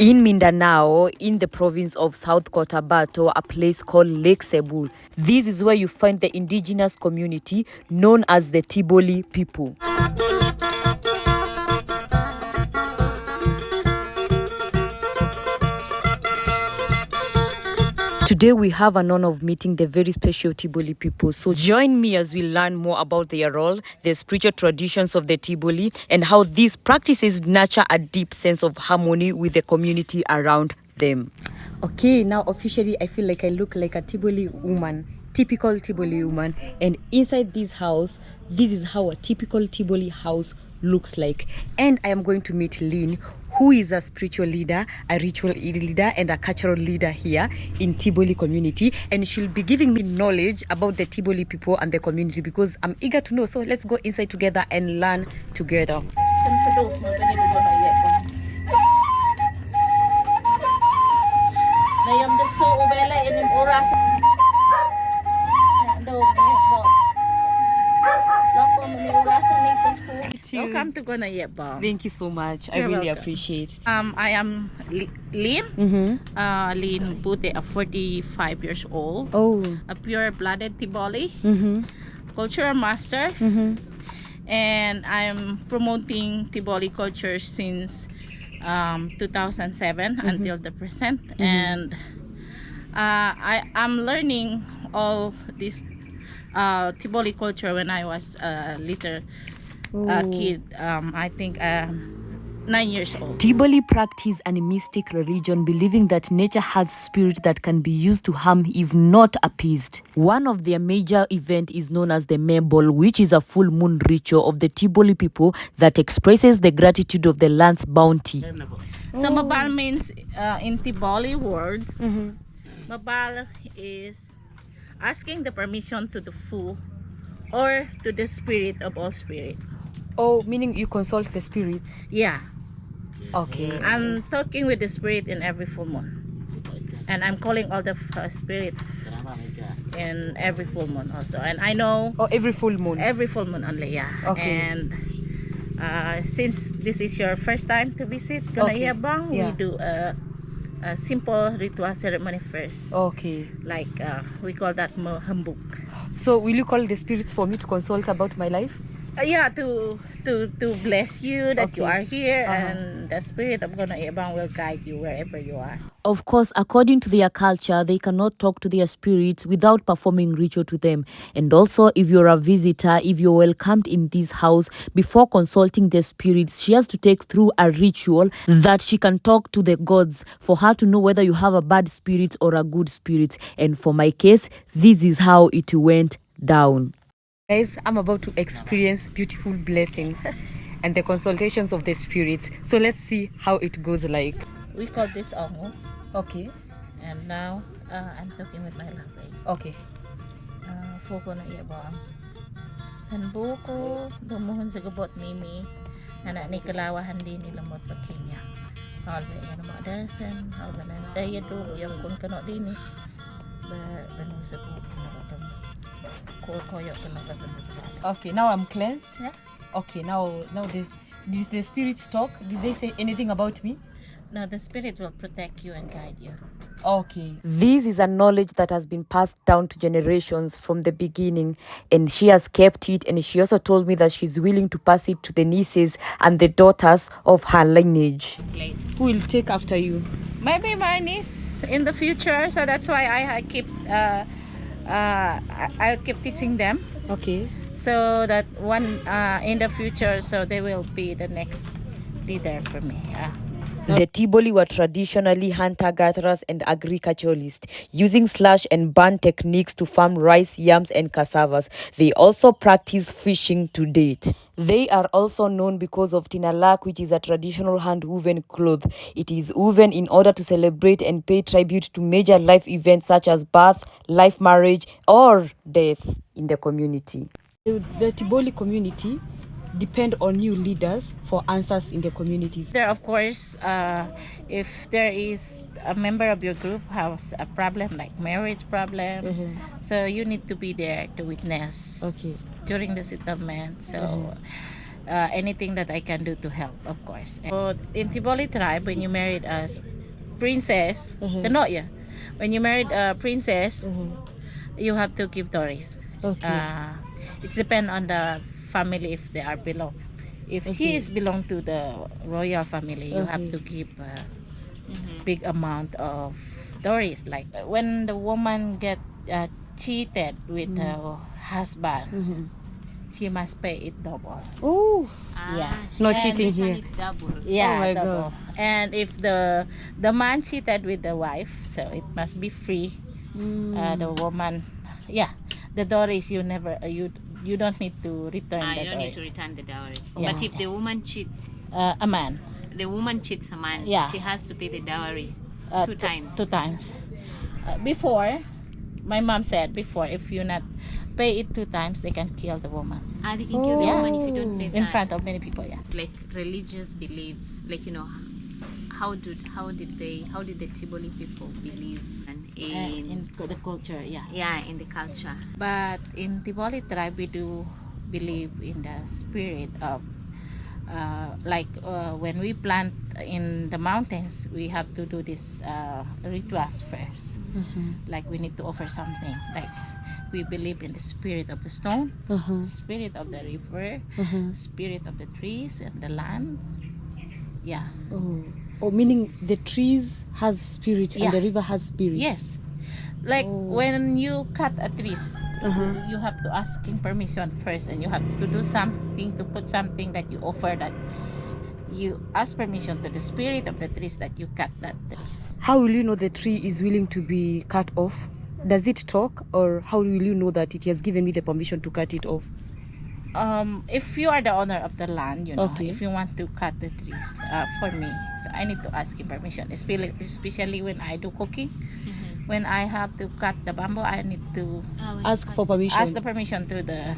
In Mindanao, in the province of South Cotabato, a place called Lake Sebu. This is where you find the indigenous community known as the Tiboli people. Today we have an honor of meeting the very special Tiboli people. So join me as we learn more about their role, the spiritual traditions of the Tiboli, and how these practices nurture a deep sense of harmony with the community around them. Okay, now officially I feel like I look like a Tiboli woman, typical Tiboli woman. And inside this house, this is how a typical Tiboli house looks like. And I am going to meet Lynn, who is a spiritual leader, a ritual leader, and a cultural leader here in Tiboli community. And she'll be giving me knowledge about the Tiboli people and the community because I'm eager to know. So let's go inside together and learn together. Welcome to Gonayebang. Thank you so much. I really appreciate. I am Lynn. Lynn Bute, 45 years old. Oh. A pure-blooded Tiboli. Cultural master. And I'm promoting Tiboli culture since 2007 until the present. And I'm learning all this Tiboli culture when I was a little kid. I think 9 years old. Tiboli practice animistic religion, believing that nature has spirit that can be used to harm if not appeased. One of their major events is known as the Mebol, which is a full moon ritual of the Tiboli people that expresses the gratitude of the land's bounty. So Mabal means in Tiboli words, Mabal is asking the permission to the Fu or to the spirit of all spirit. Oh, meaning you consult the spirits? Yeah. Okay. I'm talking with the spirit in every full moon. And I'm calling all the spirit in every full moon also. And I know... Oh, every full moon? Every full moon only, yeah. Okay. And since this is your first time to visit Gonayebang, we do a simple ritual ceremony first. Okay. Like we call that hambuk. So will you call the spirits for me to consult about my life? Yeah, to bless you that you are here, and the spirit of Gonayebang will guide you wherever you are. Of course, according to their culture, they cannot talk to their spirits without performing ritual to them. And also, if you're a visitor, if you're welcomed in this house, before consulting the spirits, she has to take through a ritual that she can talk to the gods for her to know whether you have a bad spirit or a good spirit. And for my case, this is how it went down. Guys, I'm about to experience beautiful blessings and the consultations of the spirits. So let's see how it goes like. We call this ongo. Okay. And now I'm talking with my language. Okay. Foko na iyabang. Hanbuko, dumuhon sa gabot mimi. Anak ni kalawahan din nila mo pagkinya. Halba yan ang mga dasan. Halba na daya do. Yung kung kano din eh. Banong sa buko. Okay, now I'm cleansed. Yeah. Okay, now did the spirits talk? Did they say anything about me? No, the spirit will protect you and guide you. Okay. This is a knowledge that has been passed down to generations from the beginning, and she has kept it, and she also told me that she's willing to pass it to the nieces and the daughters of her lineage. Who will take after you? Maybe my niece in the future, so that's why I keep I'll keep teaching them. Okay. So that one in the future, so they will be the next leader for me. The Tiboli were traditionally hunter-gatherers and agriculturalists, using slash and burn techniques to farm rice, yams, and cassavas. They also practice fishing to date. They are also known because of tinalak, which is a traditional hand-woven cloth. It is woven in order to celebrate and pay tribute to major life events such as birth, life, marriage, or death in the community. The Tiboli community depend on new leaders for answers in the communities. There, of course, if there is a member of your group has a problem like marriage problem, so you need to be there to witness during the settlement. So anything that I can do to help, of course. So in Tiboli tribe, when you married a princess, Tenoya, when you married a princess, you have to give dowries. Okay. It depends on the family if they are belong. If she is belong to the royal family, you have to give a big amount of dowries. Like when the woman get cheated with her husband, she must pay it double. Oh, Yeah. no And cheating here. Yeah, Oh my double. God. And if the man cheated with the wife, so it must be free. The woman, yeah, the dowries you never you don't need to return the You don't need to dowries. return the dowry. Yeah. But if the woman cheats, A man, the woman cheats a man, Yeah. she has to pay the dowry two times. Two times. Before, my mom said before, if you not pay it two times, they can kill the woman And they can kill the Yeah. woman if you don't pay in that. front of many people. Yeah. Like religious beliefs, like how did the Tiboli people believe In the culture, yeah. in the culture? But in Tiboli tribe, we do believe in the spirit of when we plant in the mountains, we have to do this rituals first. Like we need to offer something. Like we believe in the spirit of the stone, spirit of the river, spirit of the trees and the land. Yeah. Oh, meaning the trees has spirit Yeah. and the river has spirit. Yes. Like when you cut a trees, you have to asking permission first, and you have to do something to put something that you offer, that you ask permission to the spirit of the trees that you cut that trees. How will you know the tree is willing to be cut off? Does it talk, or how will you know that it has given me the permission to cut it off? If you are the owner of the land, Okay. if you want to cut the trees for me, so I need to ask him permission, especially when I do cooking. When I have to cut the bamboo, I need to Ask for permission ask the permission to the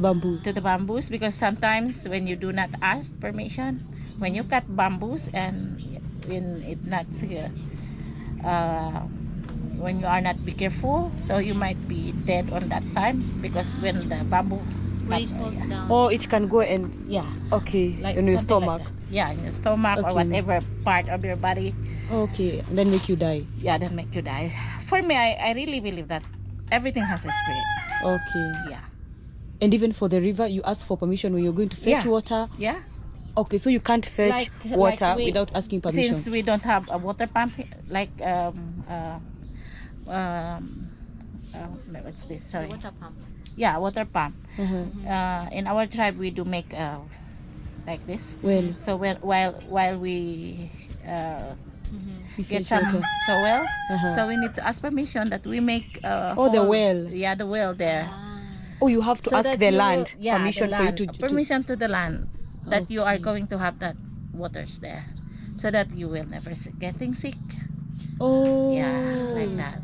bamboo. bamboos, because sometimes when you do not ask permission, when you cut bamboos and when it not when you are not be careful, so you might be dead on that time, because when the bamboo When it falls down. Oh, it can go and yeah, okay like in your something stomach. like that. Yeah, in your stomach or Okay. whatever part of your body, Okay, and then make you die. yeah, that make you die. For me, I really believe that everything has a spirit. Okay. Yeah. And even for the river, you ask for permission when you're going to fetch Yeah. water. Yeah. Okay, so you can't fetch water without asking permission. Since we don't have a water pump, like what's this? Sorry. Water pump. Yeah, water pump. Uh-huh. In our tribe, we do make like this. Well, So while we we get fetch some water. soil, Uh-huh. so we need to ask permission that we make Oh, the well. Yeah, the well there. Oh, you have to So ask that the you land will- yeah, permission the for you land, to permission to the land that you are Okay. going to have that waters there, so that you will never getting sick. Oh. Yeah, like that.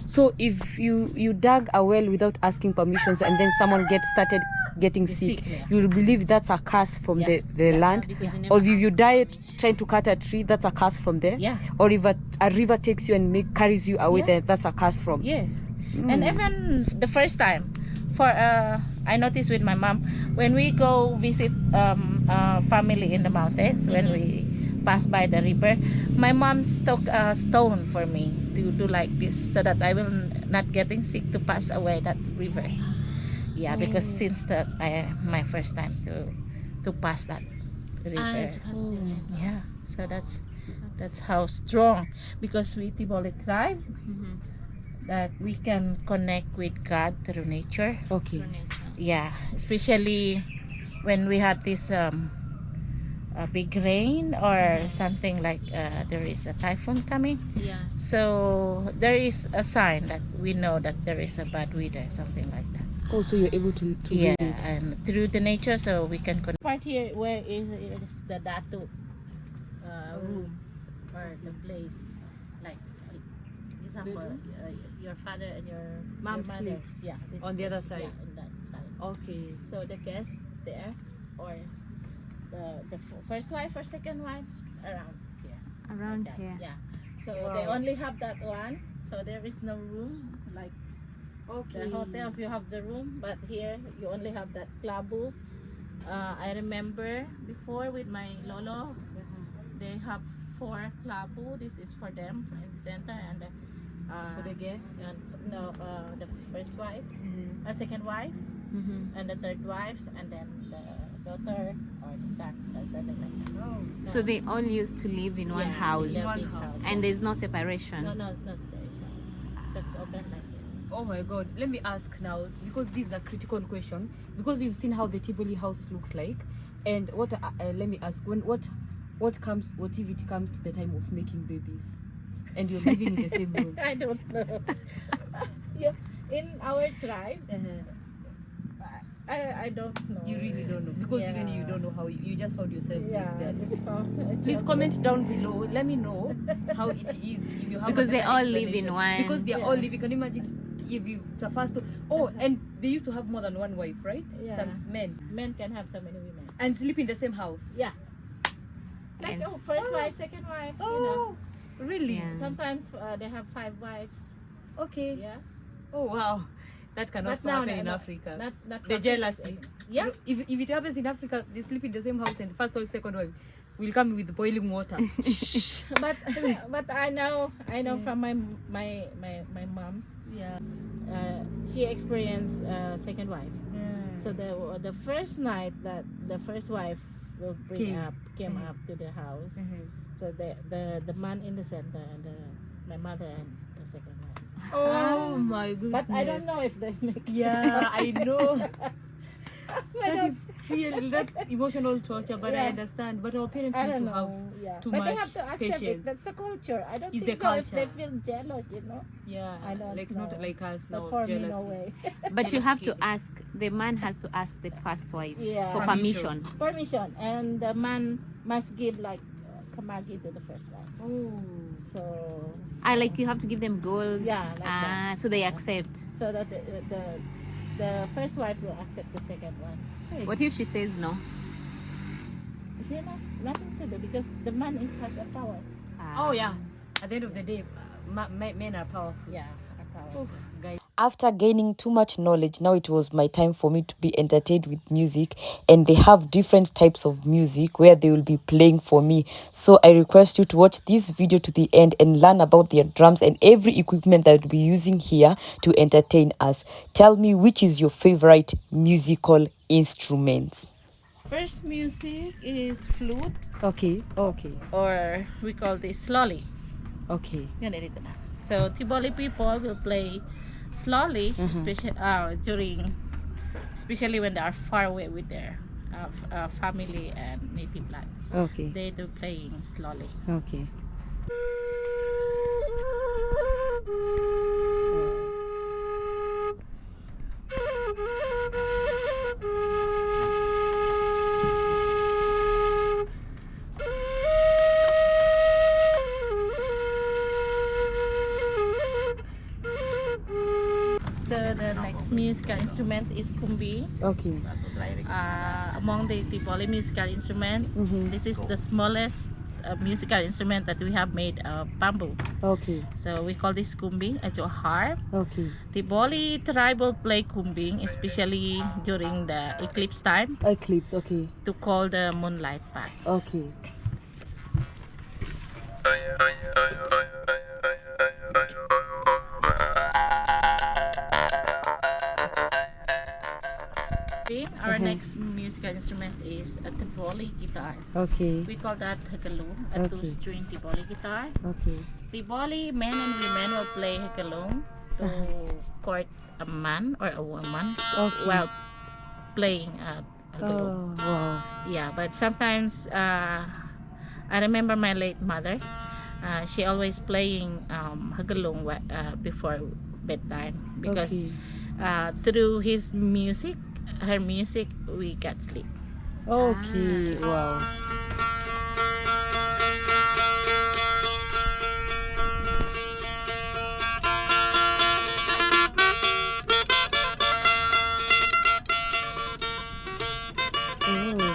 So if you dug a well without asking permissions and then someone started getting sick, sick, yeah. you will believe that's a curse from Yeah. the land. Because you never Or if you die trying to cut a tree, that's a curse from there. Yeah. Or if a river takes you and carries you away, Yeah. then that's a curse from. Yes. And even the first time, for I noticed with my mom, when we go visit family in the mountains, when we pass by the river, my mom took a stone for me to do like this, so that I will not getting sick to pass away that river. Yeah, because since that my first time to pass that river. Yeah, so that's how strong, because we Tiboli tribe, that we can connect with God through nature. Okay. Yeah, especially when we have this a big rain or something, like there is a typhoon coming. Yeah. So there is a sign that we know that there is a bad weather, something like that. Oh, so you're able to Yeah, read it. and through the nature, so we can connect. Part here where is the Datu room or the place, like example, your father and your Mom mother. Yeah, this on the other place, side. Yeah, on that side. Okay. So the guest there, or the first wife or second wife, around here. Around Like that. here. Yeah. So they only have that one. So there is no room like Okay. the hotels. You have the room, but here you only have that klabu I remember before with my lolo, they have 4 klabo. This is for them in the center, and For the guest? and no, the first wife, second wife, and the third wives, and then the daughter or the son. Oh. So they all used to live in one house, One One house. and there's no separation. No separation. Just open like this. Oh my God, let me ask now, because this is a critical question, because you've seen how the Tivoli house looks like, and what let me ask, what if it comes to the time of making babies and you're living in the same room? I don't know. Yeah, in our tribe, I don't know. You really don't know, because Yeah. even you don't know how you just found yourself Yeah, like that. just found. Please comment down below, let me know how it is if you have Because a they better all live in explanation. one. Because they are Yeah. all living. Can you imagine if you it's a first and they used to have more than one wife, right? Yeah. Some men, Men can have so many women. and sleep in the same house. Yeah. Like And- first wife, second wife. You know. Oh, really? Yeah. Sometimes they have 5 wives. Okay. Yeah. Oh wow, that cannot But now, happen no, in no, Africa. Not The jealousy. Yeah. If it happens in Africa, they sleep in the same house, and first wife, second wife will come with boiling water. but I know from my mom's. Yeah. She experienced second wife. So the first night that the first wife will came up to the house. So the man in the center and my mother and the second wife. Oh my goodness. But I don't know if they make. Yeah, I know. I That is real. That's emotional torture, but I Yeah. understand. But our parents I used don't to have know. Yeah. too But much they have to accept patience. it. That's the culture. I don't It's think the so if they culture. feel jealous, you know. Yeah, I don't like know. not like us But now, for jealousy. me, no way. But you have to ask, the man has to ask the first wife Yeah. for Permission. permission. Permission, and the man must give like kamagi to the first wife. Oh. So Like you have to give them gold. Yeah, like that. So they accept. so that the first wife will accept the second one. What if she says no? She has nothing to do because the man has a power. Oh yeah. At the end of the day, men are powerful. Yeah, a power. Guys. After gaining too much knowledge, now it was my time for me to be entertained with music, and they have different types of music where they will be playing for me. So I request you to watch this video to the end and learn about their drums and every equipment that we'll be using here to entertain us. Tell me, which is your favorite musical instrument? First music is flute, Okay. Okay. or we call this lolly. Okay. Ganito na. So Tiboli people will play slowly, especially when they are far away with their family and native lands. Okay. They do playing slowly. Okay. So the next musical instrument is kumbi. Okay. Among the Tiboli musical instrument, this is the smallest musical instrument that we have made of bamboo. Okay. So we call this kumbing, a harp. Okay. Tiboli tribe will play kumbing, especially during the eclipse time, Eclipse. Okay. to call the moonlight back. Okay. Our next musical instrument is a Tiboli guitar. Okay. We call that hagalung, a Okay. two-string Tiboli guitar. Okay. Tiboli men and women will play hagalung to court a man or a woman Okay. while playing hagalung. Oh wow. Yeah, but sometimes I remember my late mother. She always playing hagalung before bedtime because through her music, we got sleep. Okay. Wow. Oh.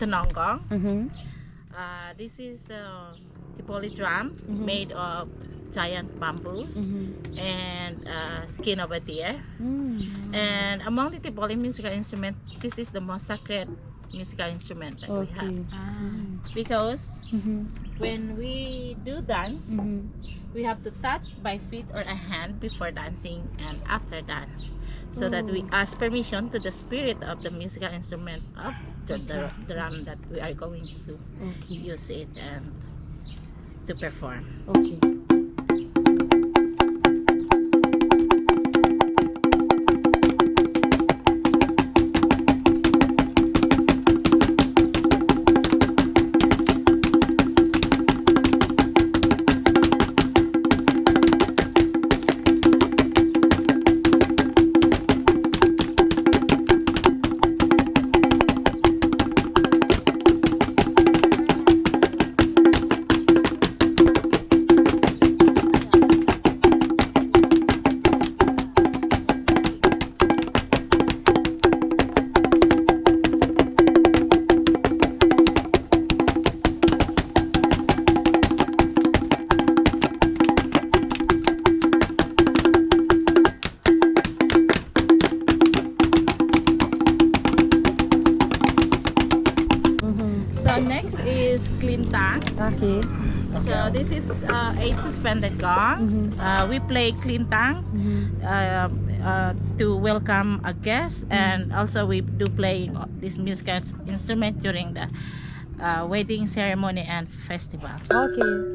tononggong. Mm-hmm. This is a Tipoli drum made of giant bamboos and skin of a deer. And among the Tipoli musical instrument, this is the most sacred musical instrument that we have. Because when we do dance, we have to touch by feet or a hand before dancing and after dance, so that we ask permission to the spirit of the musical instrument of the drum that we are going to use it and to perform. Okay. So next is klintang. Okay. So this is 8 suspended gongs. We play klintang to welcome a guest, and also we do playing this musical instrument during the wedding ceremony and festivals. Okay.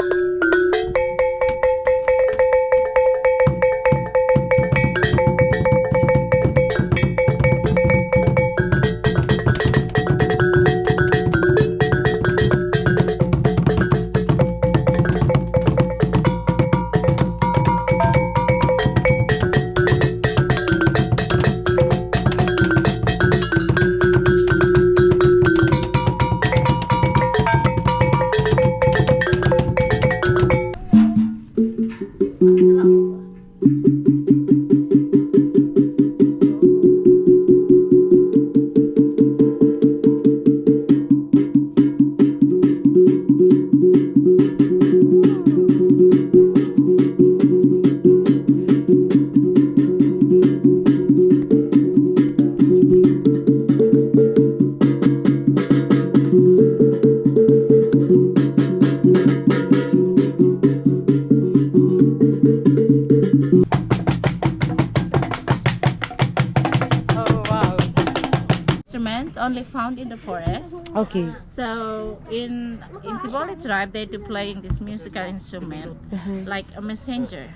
Only found in the forest. Okay. So in Tiboli tribe, they do playing this musical instrument like a messenger.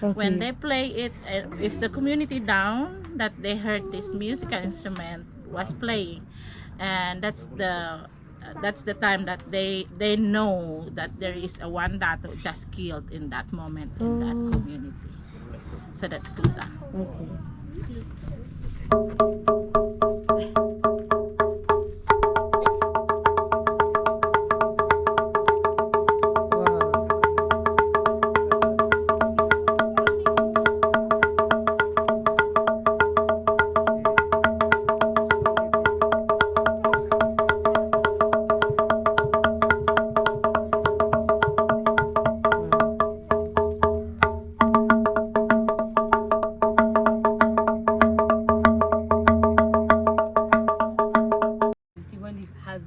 When they play it, if the community down that they heard this musical instrument was playing, and that's the time that they know that there is a one that just killed in that moment in that community. So that's Kluta. Okay. Has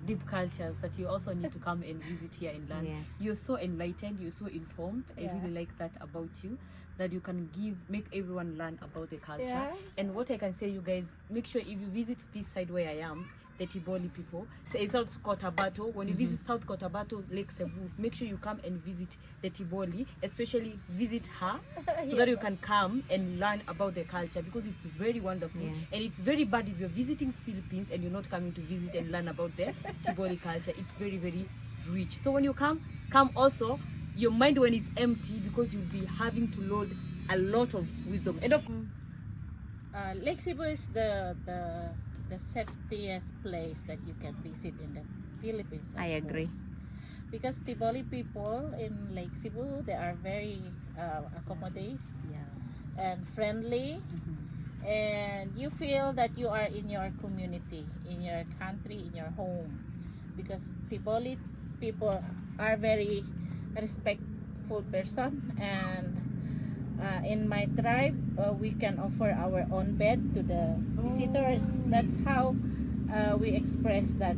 deep cultures that you also need to come and visit here and learn. You're so enlightened, you're so informed. I really like that about you, that you can make everyone learn about the culture. And what I can say, you guys, make sure if you visit this side where I am, the Tiboli people, say South Cotabato, when you visit South Cotabato, Lake Sebu, make sure you come and visit the Tiboli, especially visit her, so that you can come and learn about the culture, because it's very wonderful. And it's very bad if you're visiting Philippines and you're not coming to visit and learn about the Tiboli culture. It's very, very rich. So when you come also, your mind when it's empty, because you'll be having to load a lot of wisdom. And of Lake Cebu is the safest place that you can visit in the Philippines. I agree. Because Tiboli people in Lake Cebu, they are very accommodating and friendly, and you feel that you are in your community, in your country, in your home, because Tiboli people are very respectful person, and in my tribe we can offer our own bed to the visitors. That's how we express that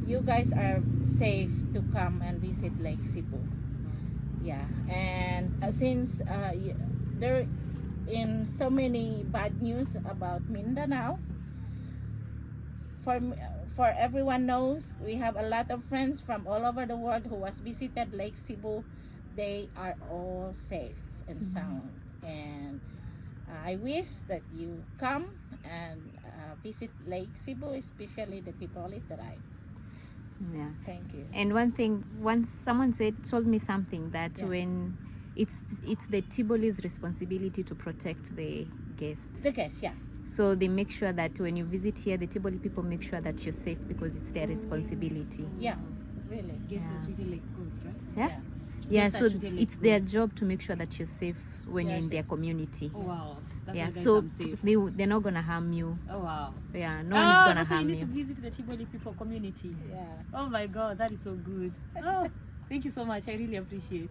you guys are safe to come and visit Lake Cebu. Yeah, and since there in so many bad news about Mindanao, for everyone knows, we have a lot of friends from all over the world who was visited Lake Cebu. They are all safe and sound, and I wish that you come and visit Lake Cebu, especially the Tipoli tribe. Yeah. Thank you. And one thing, once someone told me something that Yeah. when it's the Tiboli's responsibility to protect the guests. The guest, yeah. So they make sure that when you visit here, the Tiboli people make sure that you're safe because it's their responsibility. Yeah, really. Guess Yeah. it's really like goods, right? Yeah. Yeah. Yeah. Yes, So that's really it's their job to make sure that you're safe when You're you're in their safe. community. Oh wow. That's Yeah. why guys So I'm safe. they're not gonna harm you. Oh wow. Yeah. No one is gonna that's why you harm need you. to visit the Tiboli people community. Yeah. Oh my god, that is so good. Oh, thank you so much. I really appreciate.